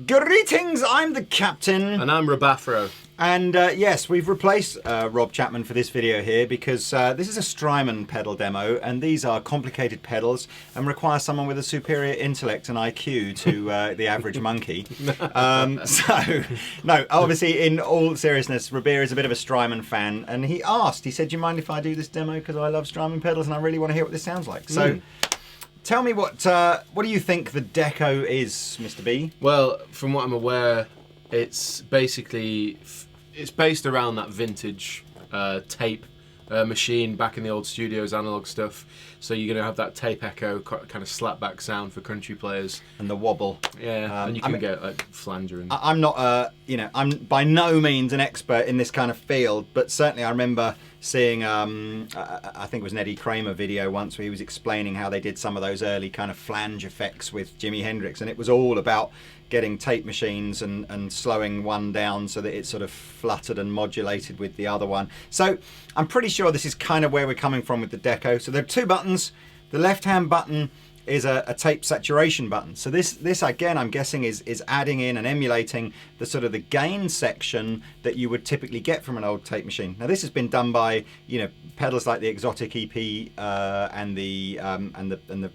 Greetings, I'm the Captain. And I'm Robathro. And yes, we've replaced Rob Chapman for this video here because this is a Strymon pedal demo, and these are complicated pedals and require someone with a superior intellect and IQ to the average monkey. So, no, obviously, in all seriousness, Robert is a bit of a Strymon fan, and he said, do you mind if I do this demo because I love Strymon pedals and I really want to hear what this sounds like. So. Tell me what do you think the Deco is, Mr. B? Well, from what I'm aware, it's basically based around that vintage tape machine back in the old studios, analog stuff. So you're going to have that tape echo, kind of slapback sound for country players, and the wobble. Yeah, and you can get like flanger. And I'm not I'm by no means an expert in this kind of field, but certainly I remember seeing I think it was an Eddie Kramer video once where he was explaining how they did some of those early kind of flange effects with Jimi Hendrix, and it was all about getting tape machines and slowing one down so that it sort of fluttered and modulated with the other one. So I'm pretty sure this is kind of where we're coming from with the Deco. So there are two buttons. The left hand button is a tape saturation button. So this again, I'm guessing is adding in and emulating the sort of the gain section that you would typically get from an old tape machine. Now this has been done by pedals like the Exotic EP and the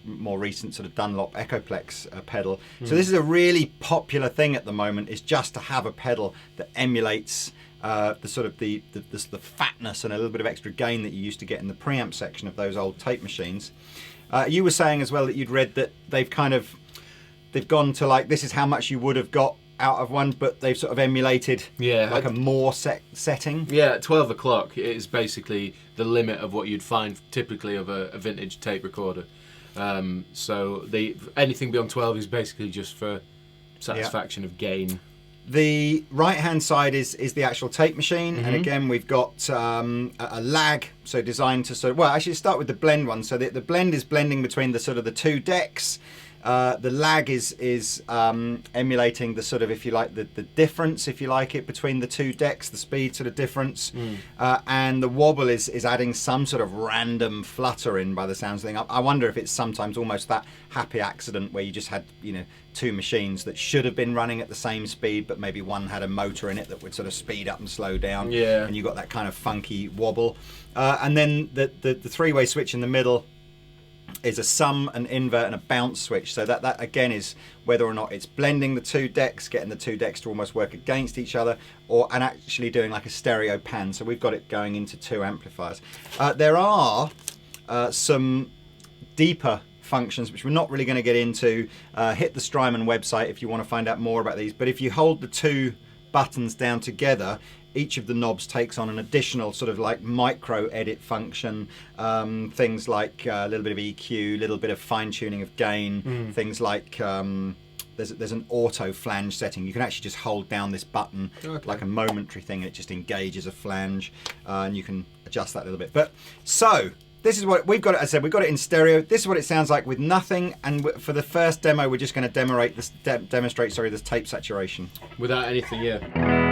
more recent sort of Dunlop Echoplex pedal. So this is a really popular thing at the moment, is just to have a pedal that emulates the sort of the fatness and a little bit of extra gain that you used to get in the preamp section of those old tape machines. You were saying as well that you'd read that they've gone to like, this is how much you would have got out of one, but they've sort of emulated like a more setting. Yeah, at 12 o'clock it is basically the limit of what you'd find typically of a vintage tape recorder. So anything beyond 12 is basically just for satisfaction of gain. The right hand side is the actual tape machine, and again we've got a lag, so designed to actually start with the blend one. So the blend is blending between the sort of the two decks. The lag is emulating the sort of, if you like, the difference, if you like it, between the two decks, the speed sort of difference. And the wobble is adding some sort of random flutter in by the sounds of the thing. I wonder if it's sometimes almost that happy accident where you just had two machines that should have been running at the same speed, but maybe one had a motor in it that would sort of speed up and slow down. Yeah. And you got that kind of funky wobble. And then the three-way switch in the middle is a sum, an invert, and a bounce switch. So that again is whether or not it's blending the two decks, getting the two decks to almost work against each other, and actually doing like a stereo pan. So we've got it going into two amplifiers. There are some deeper functions which we're not really going to get into. Hit the Strymon website if you want to find out more about these. But if you hold the two buttons down together, each of the knobs takes on an additional sort of like micro edit function, things like a little bit of EQ, a little bit of fine tuning of gain, things like there's an auto flange setting. You can actually just hold down this button like a momentary thing, and it just engages a flange, and you can adjust that a little bit. But so this is what we've got. As I said, we've got it in stereo. This is what it sounds like with nothing. And for the first demo, we're just going to demonstrate this tape saturation without anything. Yeah.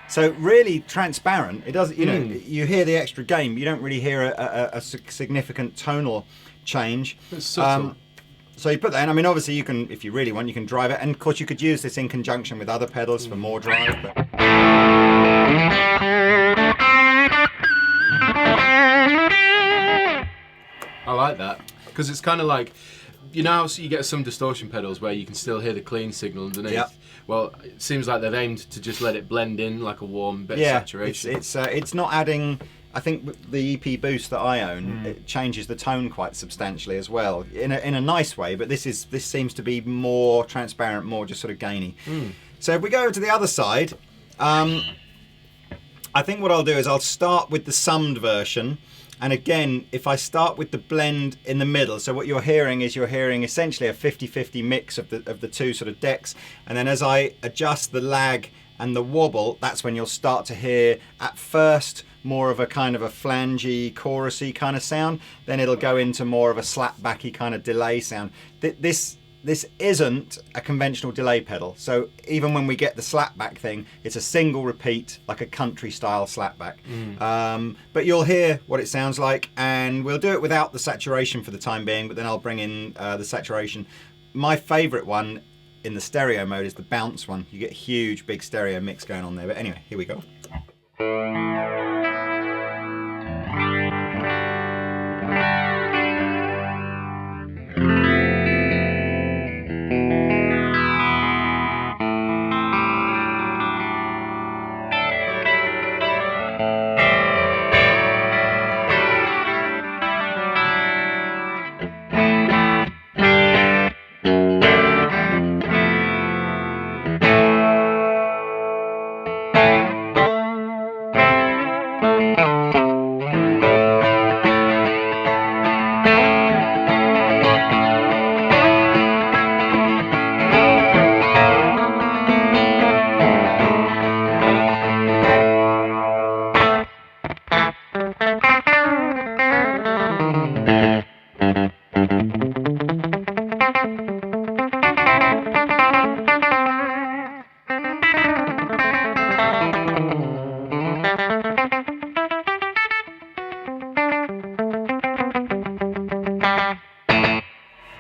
So really transparent. It doesn't, you hear the extra gain, but you don't really hear a significant tonal change. It's subtle. So you put that in. I mean, obviously you can, if you really want, you can drive it, and of course you could use this in conjunction with other pedals for more drive. But I like that because it's kind of like, how you get some distortion pedals where you can still hear the clean signal underneath. Yep. Well, it seems like they've aimed to just let it blend in like a warm bit of saturation. It's not adding. I think the EP Boost that I own, it changes the tone quite substantially as well, in a nice way. But this seems to be more transparent, more just sort of gainy. So if we go to the other side, I think what I'll do is I'll start with the summed version. And again, if I start with the blend in the middle, so what you're hearing essentially a 50-50 mix of the two sort of decks. And then as I adjust the lag and the wobble, that's when you'll start to hear, at first, more of a kind of a flangey, chorusy kind of sound. Then it'll go into more of a slapbacky kind of delay sound. This isn't a conventional delay pedal. So even when we get the slapback thing, it's a single repeat, like a country style slapback. But you'll hear what it sounds like, and we'll do it without the saturation for the time being, but then I'll bring in the saturation. My favorite one in the stereo mode is the bounce one. You get a huge, big stereo mix going on there. But anyway, here we go.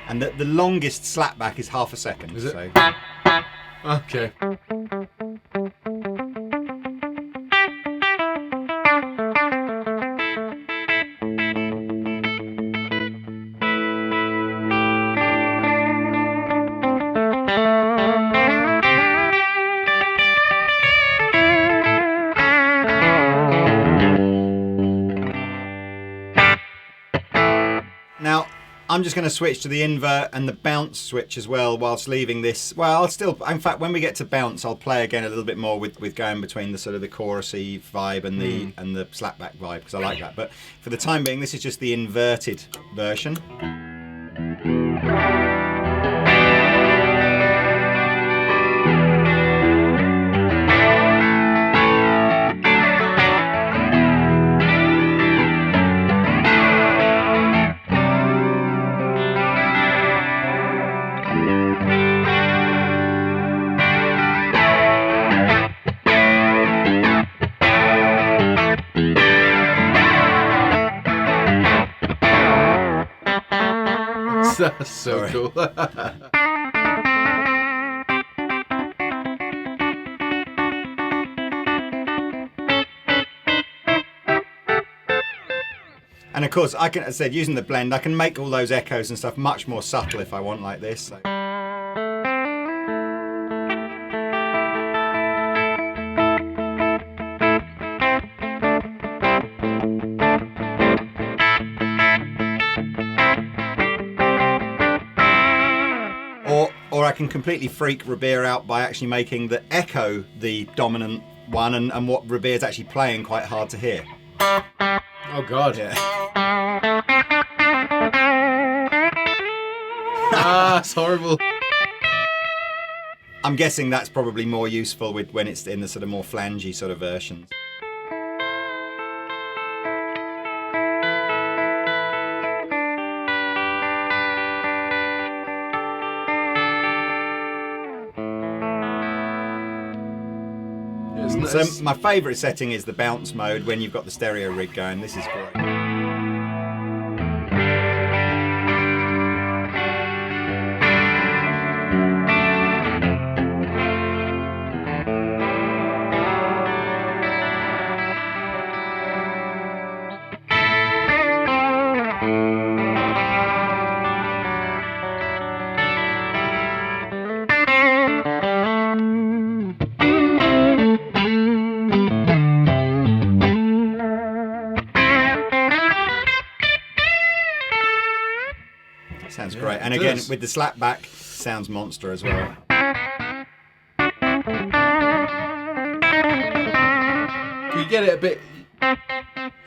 And the longest slapback is half a second. Is it? So. Okay. Now, I'm just going to switch to the invert and the bounce switch as well, whilst leaving this. Well, I'll still, in fact, when we get to bounce, I'll play again a little bit more with going between the sort of the chorusy vibe and the slapback vibe, because I like that. But for the time being, this is just the inverted version. That's so cool. And of course, I can, as I said, using the blend, I can make all those echoes and stuff much more subtle if I want, like this. So. Or I can completely freak Rabir out by actually making the echo the dominant one, and what Rabir's actually playing quite hard to hear. Oh God. Yeah. It's horrible. I'm guessing that's probably more useful when it's in the sort of more flangey sort of versions. So my favourite setting is the bounce mode when you've got the stereo rig going. This is great. Sounds great. And again, with the slapback, sounds monster as well. Can you get it a bit...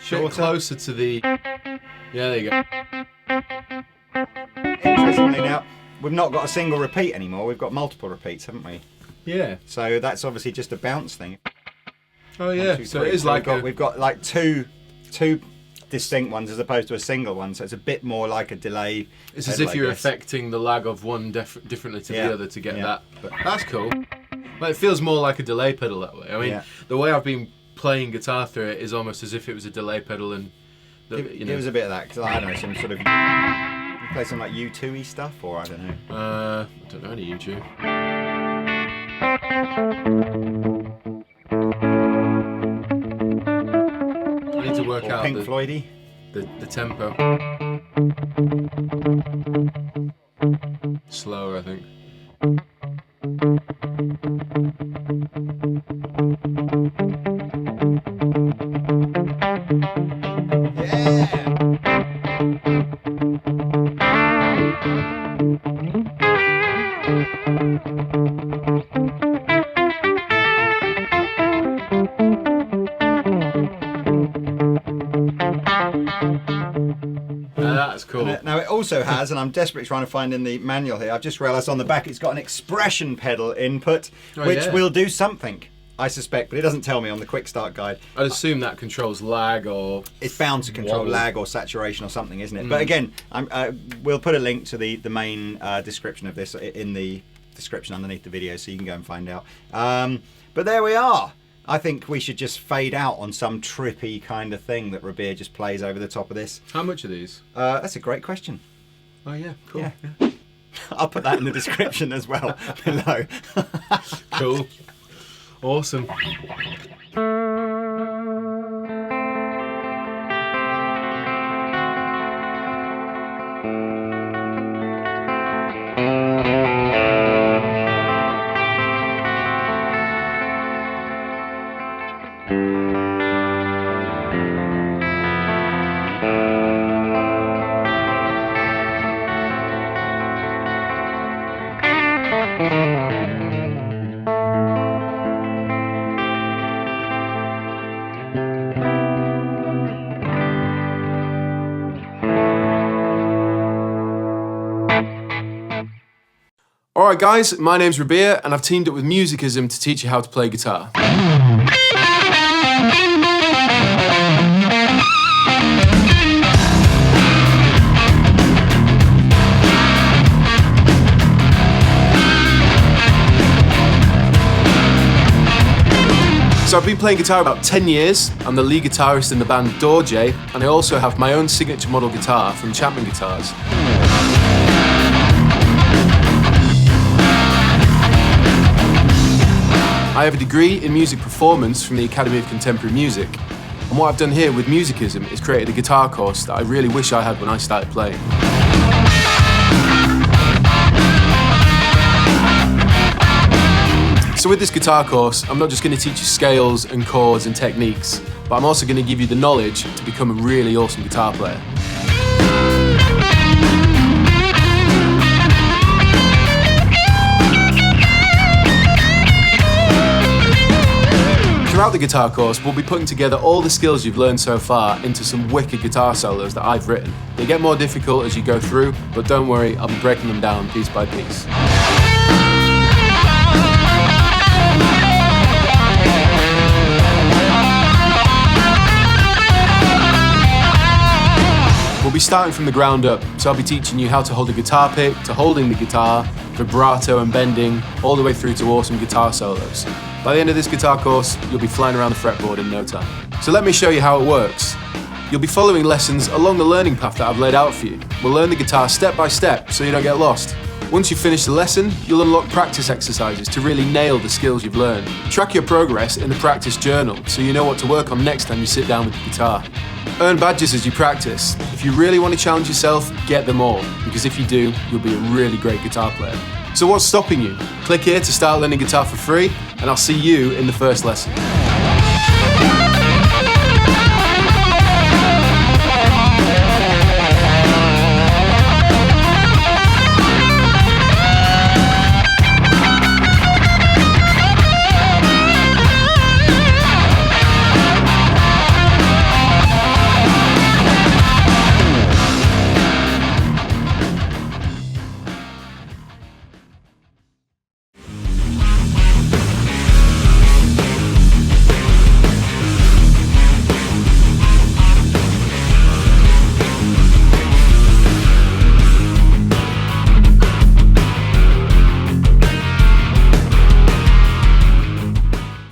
shorter. Closer to the... Yeah, there you go. Interestingly now, we've not got a single repeat anymore. We've got multiple repeats, haven't we? Yeah. So that's obviously just a bounce thing. Oh yeah. 1, 2, so 3. it is like we've got like two distinct ones as opposed to a single one. So it's a bit more like a delay. It's as if you're affecting the lag of one differently to the other to get that. But that's cool. Well, it feels more like a delay pedal that way. I mean, the way I've been playing guitar through it is almost as if it was a delay pedal, and it was a bit of that, because I don't know, some sort of play some like U2-y stuff, or I don't know. I don't know any U2. I need to work out Pink Floyd-y. The tempo. Slower, I think. That's cool. Now it also has, and I'm desperately trying to find in the manual here, I've just realised on the back it's got an expression pedal input, which will do something, I suspect, but it doesn't tell me on the quick start guide. I'd assume that controls lag, or... It's bound to control lag or saturation or something, isn't it? But again, we'll put a link to the main description of this in the description underneath the video, so you can go and find out. But there we are. I think we should just fade out on some trippy kind of thing that Rabir just plays over the top of this. How much are these? That's a great question. Oh yeah, cool. Yeah. I'll put that in the description as well below. Cool. Awesome. Alright guys, my name's Rabir and I've teamed up with Musicism to teach you how to play guitar. So I've been playing guitar about 10 years. I'm the lead guitarist in the band Dorje, and I also have my own signature model guitar from Chapman guitars. I have a degree in music performance from the Academy of Contemporary Music, and what I've done here with Musicism is created a guitar course that I really wish I had when I started playing. So with this guitar course, I'm not just going to teach you scales and chords and techniques, but I'm also going to give you the knowledge to become a really awesome guitar player. Throughout the guitar course, we'll be putting together all the skills you've learned so far into some wicked guitar solos that I've written. They get more difficult as you go through, but don't worry, I'll be breaking them down piece by piece. We'll be starting from the ground up, so I'll be teaching you how to hold a guitar pick, to holding the guitar, vibrato and bending, all the way through to awesome guitar solos. By the end of this guitar course, you'll be flying around the fretboard in no time. So let me show you how it works. You'll be following lessons along the learning path that I've laid out for you. We'll learn the guitar step by step so you don't get lost. Once you finish the lesson, you'll unlock practice exercises to really nail the skills you've learned. Track your progress in the practice journal so you know what to work on next time you sit down with the guitar. Earn badges as you practice. If you really want to challenge yourself, get them all, because if you do, you'll be a really great guitar player. So what's stopping you? Click here to start learning guitar for free, and I'll see you in the first lesson.